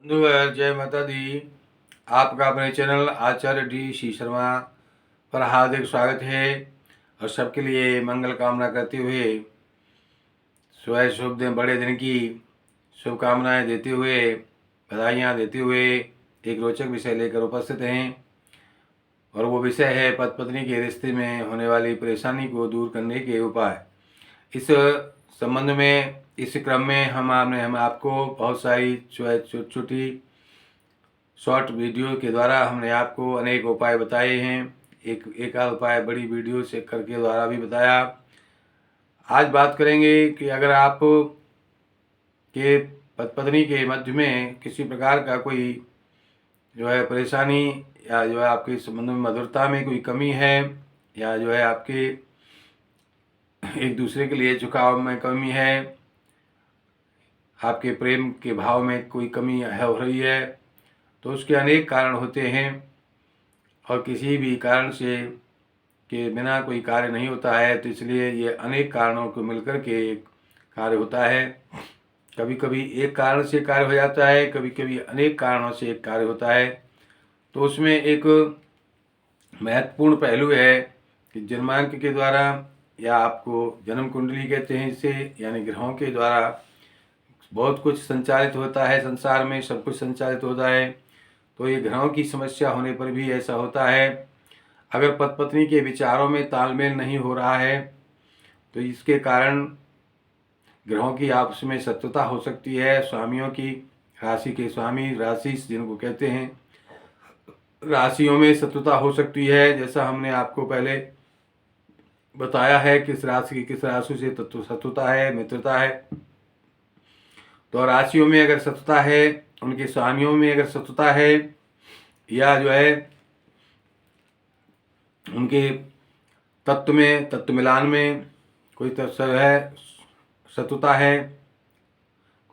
बंधुवर जय माता दी। आपका अपने चैनल आचार्य डी सी शर्मा पर हार्दिक स्वागत है और सबके लिए मंगल कामना करते हुए सुबह शुभ दिन बड़े दिन की शुभकामनाएं देते हुए बधाइयाँ देते हुए एक रोचक विषय लेकर उपस्थित हैं और वो विषय है पति पत्नी के रिश्ते में होने वाली परेशानी को दूर करने के उपाय। इस संबंध में इस क्रम में हम आपको बहुत सारी छोटी छोटी शॉर्ट वीडियो के द्वारा हमने आपको अनेक उपाय बताए हैं। एक आध उपाय बड़ी वीडियो से करके द्वारा भी बताया। आज बात करेंगे कि अगर आप के पति पत्नी के मध्य में किसी प्रकार का कोई जो है परेशानी या जो है आपके संबंध में मधुरता में कोई कमी है या जो है आपके एक दूसरे के लिए झुकाव में कमी है, आपके प्रेम के भाव में कोई कमी है हो रही है, तो उसके अनेक कारण होते हैं और किसी भी कारण से के बिना कोई कार्य नहीं होता है। तो इसलिए ये अनेक कारणों को मिलकर के एक कार्य होता है। कभी कभी एक कारण से कार्य हो जाता है, कभी कभी अनेक कारणों से एक कार्य होता है। तो उसमें एक महत्वपूर्ण पहलू है कि जन्मांक के द्वारा या आपको जन्म कुंडली कहते हैं इसे, यानी ग्रहों के द्वारा बहुत कुछ संचालित होता है। संसार में सब कुछ संचालित होता है। तो ये ग्रहों की समस्या होने पर भी ऐसा होता है। अगर पति पत्नी के विचारों में तालमेल नहीं हो रहा है तो इसके कारण ग्रहों की आपस में शत्रुता हो सकती है। स्वामियों की, राशि के स्वामी, राशि जिनको कहते हैं, राशियों में शत्रुता हो सकती है। जैसा हमने आपको पहले बताया है किस राशि की किस राशि से शत्रुता है, मित्रता है। तो राशियों में अगर शत्रुता है, उनके स्वामियों में अगर शत्रुता है या जो है उनके तत्व मिलान में कोई तत्व है शत्रुता है,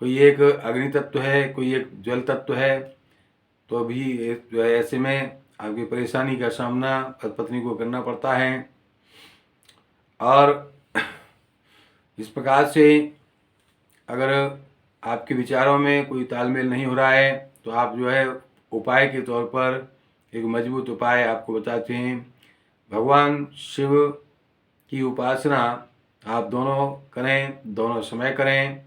कोई एक अग्नि तत्व है, कोई एक जल तत्व है, तो अभी जो है ऐसे में आपकी परेशानी का सामना पति पत्नी को करना पड़ता है। और इस प्रकार से अगर आपके विचारों में कोई तालमेल नहीं हो रहा है तो आप जो है उपाय के तौर पर एक मजबूत उपाय आपको बताते हैं। भगवान शिव की उपासना आप दोनों करें, दोनों समय करें।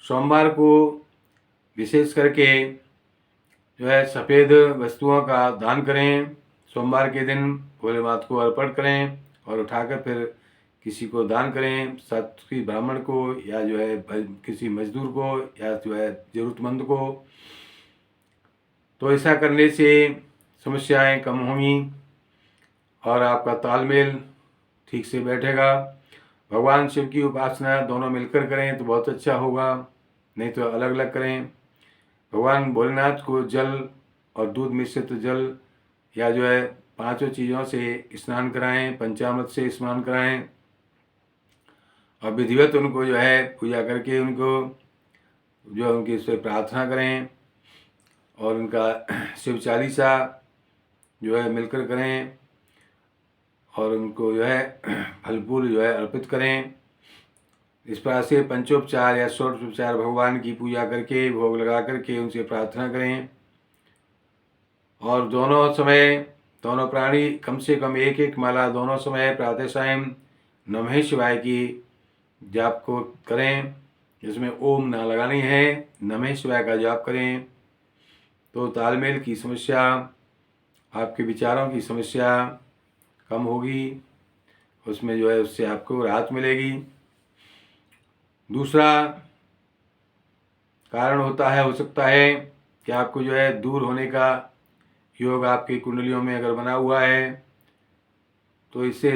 सोमवार को विशेष करके जो है सफ़ेद वस्तुओं का दान करें। सोमवार के दिन भोलेनाथ को अर्पण करें और उठाकर फिर किसी को दान करें, सात्विक ब्राह्मण को या जो है किसी मजदूर को या जो है ज़रूरतमंद को। तो ऐसा करने से समस्याएं कम होंगी और आपका तालमेल ठीक से बैठेगा। भगवान शिव की उपासना दोनों मिलकर करें तो बहुत अच्छा होगा, नहीं तो अलग अलग करें। भगवान भोलेनाथ को जल और दूध मिश्रित जल या जो है पांचों चीज़ों से स्नान कराएं, पंचामृत से स्नान कराएं और विधिवत उनको जो है पूजा करके उनको जो उनकी से प्रार्थना करें और उनका शिव चालीसा जो है मिलकर करें और उनको जो है फल फूल जो है अर्पित करें। इस प्रकार से पंचोपचार या षोडशोपचार भगवान की पूजा करके भोग लगा करके उनसे प्रार्थना करें। और दोनों समय दोनों प्राणी कम से कम एक एक माला दोनों समय प्रातः सायं नमः शिवाय की जाप को करें, जिसमें ओम ना लगानी है, नमः शिवाय का जाप करें। तो तालमेल की समस्या, आपके विचारों की समस्या कम होगी, उसमें जो है उससे आपको राहत मिलेगी। दूसरा कारण होता है, हो सकता है कि आपको जो है दूर होने का योग आपकी कुंडलियों में अगर बना हुआ है तो इससे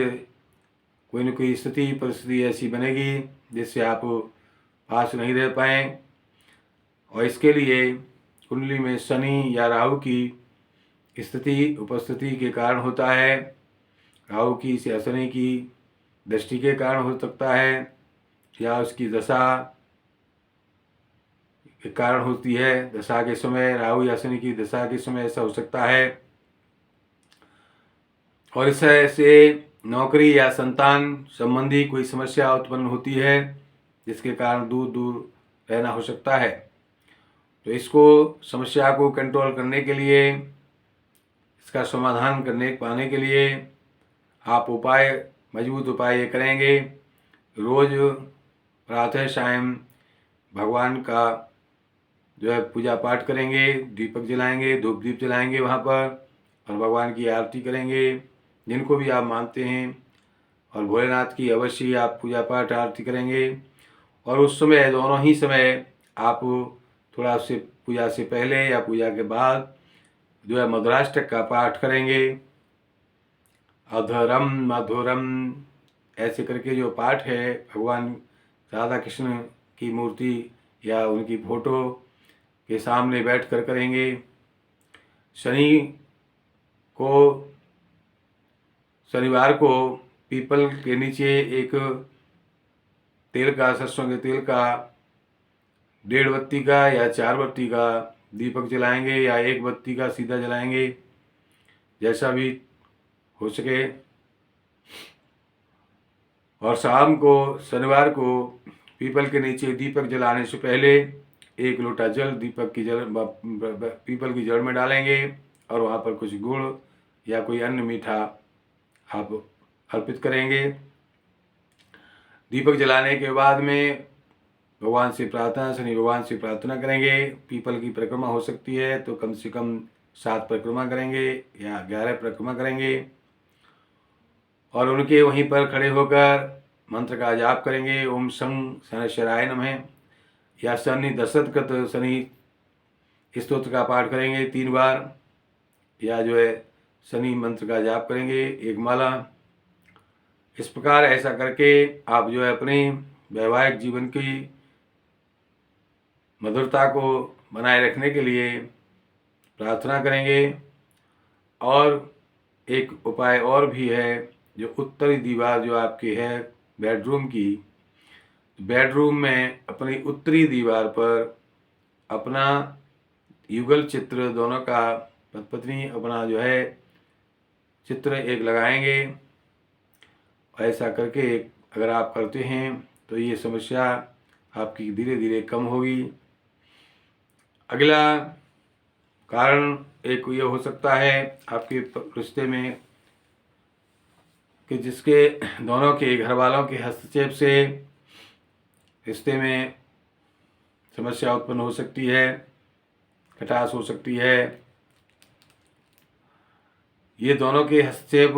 कोई न कोई स्थिति परिस्थिति ऐसी बनेगी जिससे आप पास नहीं रह पाएँ। और इसके लिए कुंडली में शनि या राहु की स्थिति उपस्थिति के कारण होता है। राहु की या शनि की दृष्टि के कारण हो सकता है या उसकी दशा के कारण होती है। दशा के समय, राहु या शनि की दशा के समय ऐसा हो सकता है। और इससे से नौकरी या संतान संबंधी कोई समस्या उत्पन्न होती है जिसके कारण दूर दूर रहना हो सकता है। तो इसको समस्या को कंट्रोल करने के लिए, इसका समाधान पाने के लिए आप मजबूत उपाय ये करेंगे। रोज़ प्रातः सायं भगवान का जो है पूजा पाठ करेंगे, दीपक जलाएंगे, धूप दीप जलाएंगे वहाँ पर, और भगवान की आरती करेंगे जिनको भी आप मानते हैं, और भोलेनाथ की अवश्य आप पूजा पाठ आरती करेंगे। और उस समय, दोनों ही समय आप थोड़ा से पूजा से पहले या पूजा के बाद जो है मधुराष्टक का पाठ करेंगे। अधरम मधुरम ऐसे करके जो पाठ है भगवान राधा कृष्ण की मूर्ति या उनकी फोटो के सामने बैठकर करेंगे। शनिवार को पीपल के नीचे एक तेल का, सरसों के तेल का 1.5 बत्ती का या 4 बत्ती का दीपक जलाएंगे, या 1 बत्ती का सीधा जलाएंगे, जैसा भी हो सके। और शाम को, शनिवार को पीपल के नीचे दीपक जलाने से पहले 1 लोटा जल पीपल की जड़ में डालेंगे, और वहाँ पर कुछ गुड़ या कोई अन्य मीठा आप अर्पित करेंगे। दीपक जलाने के बाद में भगवान से प्रार्थना, शनि भगवान से प्रार्थना करेंगे। पीपल की परिक्रमा हो सकती है तो कम से कम 7 परिक्रमा करेंगे या 11 परिक्रमा करेंगे, और उनके वहीं पर खड़े होकर मंत्र का जाप करेंगे। ओम शं शनैश्चराय नमः, या शनि दशरथकृत शनि स्तोत्र का पाठ करेंगे 3 बार, या जो है शनि मंत्र का जाप करेंगे 1 माला। इस प्रकार ऐसा करके आप जो है अपने वैवाहिक जीवन की मधुरता को बनाए रखने के लिए प्रार्थना करेंगे। और एक उपाय और भी है, जो उत्तरी दीवार जो आपकी है बेडरूम की, बेडरूम में अपनी उत्तरी दीवार पर अपना युगल चित्र दोनों का, पति पत्नी अपना जो है चित्र एक लगाएंगे। ऐसा करके अगर आप करते हैं तो ये समस्या आपकी धीरे धीरे कम होगी। अगला कारण एक ये हो सकता है आपके रिश्ते में कि जिसके दोनों के घर वालों के हस्तक्षेप से रिश्ते में समस्या उत्पन्न हो सकती है, खटास हो सकती है। ये दोनों के हस्तक्षेप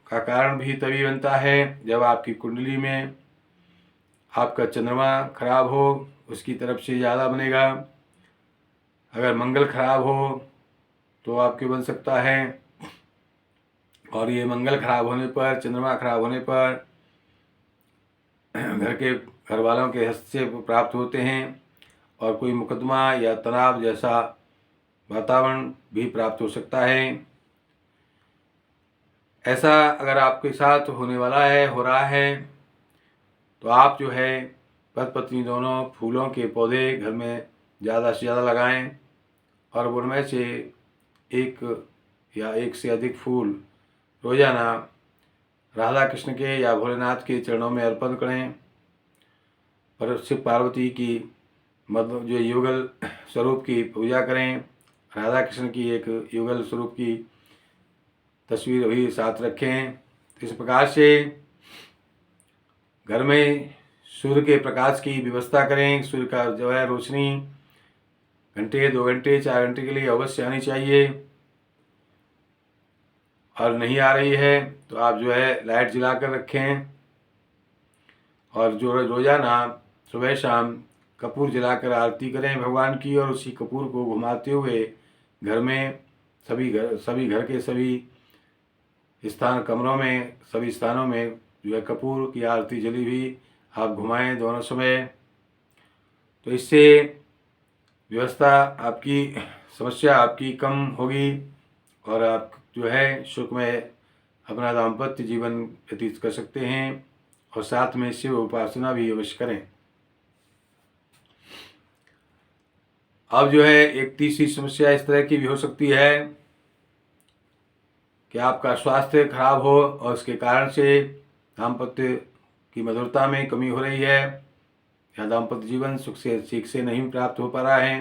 का कारण भी तभी बनता है जब आपकी कुंडली में आपका चंद्रमा खराब हो, उसकी तरफ से ज़्यादा बनेगा। अगर मंगल खराब हो तो आपके बन सकता है, और ये मंगल खराब होने पर, चंद्रमा खराब होने पर घर के घर वालों के हस्तक्षेप प्राप्त होते हैं, और कोई मुकदमा या तनाव जैसा वातावरण भी प्राप्त हो सकता है। ऐसा अगर आपके साथ होने वाला है, हो रहा है, तो आप जो है पति पत्नी दोनों फूलों के पौधे घर में ज़्यादा से ज़्यादा लगाएं, और उनमें से एक या एक से अधिक फूल रोजाना राधा कृष्ण के या भोलेनाथ के चरणों में अर्पण करें। और शिव पार्वती की मतलब जो युगल स्वरूप की पूजा करें, राधा कृष्ण की एक युगल स्वरूप की तस्वीर भी साथ रखें। इस प्रकार से घर में सूर्य के प्रकाश की व्यवस्था करें। सूर्य का जो है रोशनी घंटे, 2 घंटे, 4 घंटे के लिए अवश्य आनी चाहिए, और नहीं आ रही है तो आप जो है लाइट जला कर रखें, और जो रोज़ाना सुबह शाम कपूर जलाकर आरती करें भगवान की, और उसी कपूर को घुमाते हुए घर में सभी घर के सभी कमरों में, सभी स्थानों में जो है कपूर की आरती जली हुई आप घुमाएं दोनों समय। तो इससे व्यवस्था आपकी, समस्या आपकी कम होगी, और आप जो है सुखमय अपना दाम्पत्य जीवन व्यतीत कर सकते हैं। और साथ में शिव उपासना भी अवश्य करें। अब जो है एक तीसरी समस्या इस तरह की भी हो सकती है कि आपका स्वास्थ्य खराब हो, और उसके कारण से दाम्पत्य की मधुरता में कमी हो रही है, या दाम्पत्य जीवन सुख से ठीक से नहीं प्राप्त हो पा रहा है।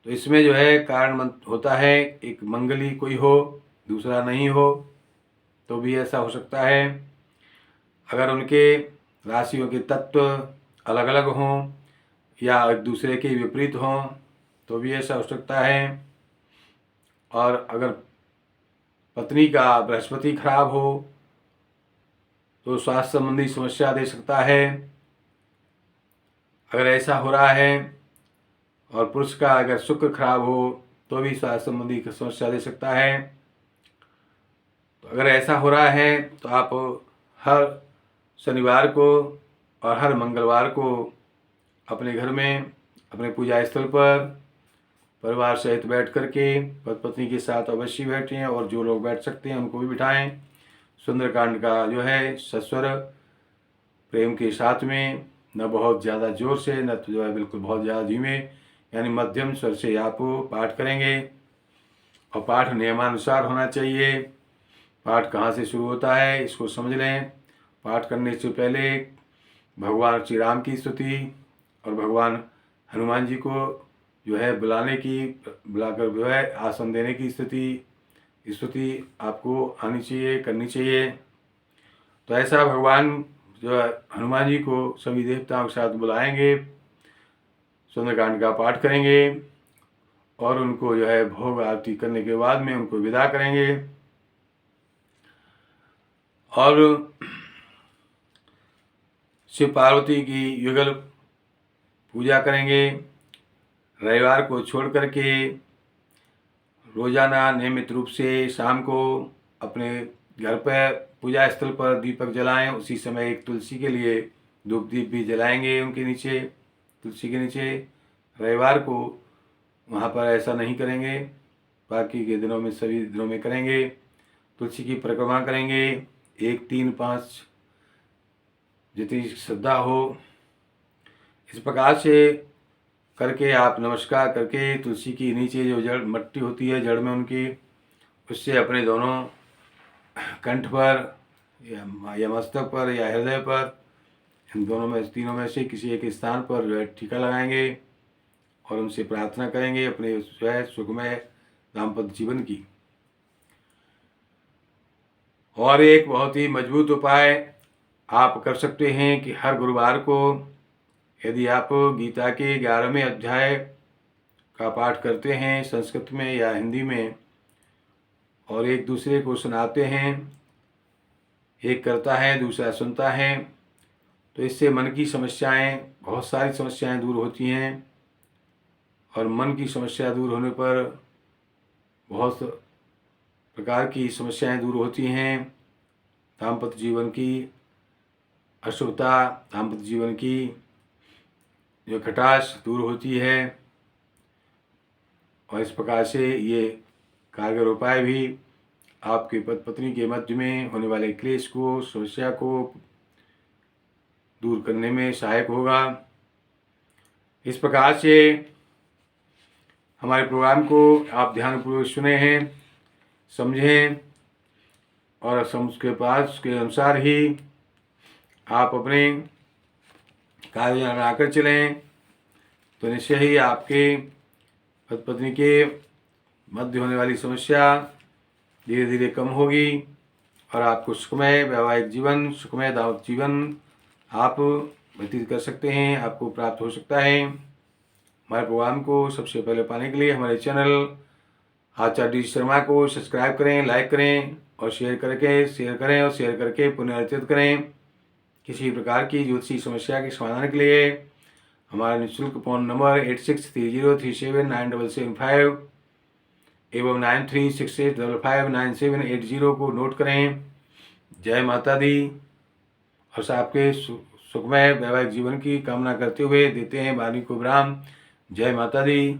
तो इसमें जो है कारण होता है, एक मंगली कोई हो, दूसरा नहीं हो, तो भी ऐसा हो सकता है। अगर उनके राशियों के तत्व अलग अलग हों या एक दूसरे के विपरीत हों तो भी ऐसा हो सकता है। और अगर पत्नी का बृहस्पति खराब हो तो स्वास्थ्य संबंधी समस्या दे सकता है। अगर ऐसा हो रहा है और पुरुष का अगर शुक्र खराब हो तो भी स्वास्थ्य संबंधी समस्या दे सकता है। तो अगर ऐसा हो रहा है तो आप हर शनिवार को और हर मंगलवार को अपने घर में अपने पूजा स्थल पर परिवार सहित बैठ करके पत्नी के साथ अवश्य बैठें, और जो लोग बैठ सकते हैं उनको भी बिठाएं। सुंदरकांड का जो है सस्वर प्रेम के साथ में, न बहुत ज़्यादा जोर से, न तो जो है बिल्कुल बहुत ज़्यादा धीमे, यानी मध्यम स्वर से आप पाठ करेंगे। और पाठ नियमानुसार होना चाहिए। पाठ कहाँ से शुरू होता है इसको समझ लें। पाठ करने से पहले भगवान श्री राम की स्तुति और भगवान हनुमान जी को जो है बुलाकर जो है आसन देने की स्तुति आपको आनी चाहिए, करनी चाहिए। तो ऐसा भगवान जो है हनुमान जी को सभी देवताओं के साथ बुलाएंगे, सुंदरकांड का पाठ करेंगे और उनको जो है भोग आरती करने के बाद में उनको विदा करेंगे। और शिव पार्वती की युगल पूजा करेंगे। रविवार को छोड़ करके रोजाना नियमित रूप से शाम को अपने घर पर पूजा स्थल पर दीपक जलाएं। उसी समय एक तुलसी के लिए धूप दीप भी जलाएंगे उनके नीचे, तुलसी के नीचे। रविवार को वहाँ पर ऐसा नहीं करेंगे, बाकी के दिनों में सभी दिनों में करेंगे। तुलसी की परिक्रमा करेंगे 1, 3, 5 जितनी श्रद्धा हो। इस प्रकार से करके आप नमस्कार करके तुलसी की नीचे जो जड़ मट्टी होती है जड़ में उनकी, उससे अपने दोनों कंठ पर या मस्तक पर या हृदय पर, इन दोनों में तीनों में से किसी एक स्थान पर जो है टीका लगाएंगे और उनसे प्रार्थना करेंगे अपने जो है सुखमय दाम्पत्य जीवन की। और एक बहुत ही मजबूत उपाय आप कर सकते हैं कि हर गुरुवार को यदि आप गीता के 11वें अध्याय का पाठ करते हैं संस्कृत में या हिंदी में और एक दूसरे को सुनाते हैं, एक करता है दूसरा सुनता है, तो इससे मन की समस्याएं, बहुत सारी समस्याएं दूर होती हैं। और मन की समस्या दूर होने पर बहुत प्रकार की समस्याएं दूर होती हैं। दाम्पत्य जीवन की अशुभता, दाम्पत्य जीवन की जो खटास दूर होती है। और इस प्रकार से ये कारगर उपाय भी आपके पति पत्नी के मध्य में होने वाले क्लेश को, समस्या को दूर करने में सहायक होगा। इस प्रकार से हमारे प्रोग्राम को आप ध्यानपूर्वक सुने हैं, समझें और उसके पास के अनुसार ही आप अपने कार्य बनाकर चलें, तो निश्चय ही आपके पति पत्नी के मध्य होने वाली समस्या धीरे धीरे कम होगी और आपको सुखमय वैवाहिक जीवन, सुखमय दाम्पत्य जीवन आप व्यतीत कर सकते हैं, आपको प्राप्त हो सकता है। हमारे प्रोग्राम को सबसे पहले पाने के लिए हमारे चैनल आचार्य डी शर्मा को सब्सक्राइब करें, लाइक करें और शेयर करें और शेयर करके पुनर्चित करें। किसी प्रकार की ज्योतिषी समस्या के समाधान के लिए हमारा निःशुल्क फोन नंबर 8630379775 एवं 9368559780 को नोट करें। जय माता दी। और आपके सुखमय वैवाहिक जीवन की कामना करते हुए देते हैं वाणी को विराम। जय माता दी।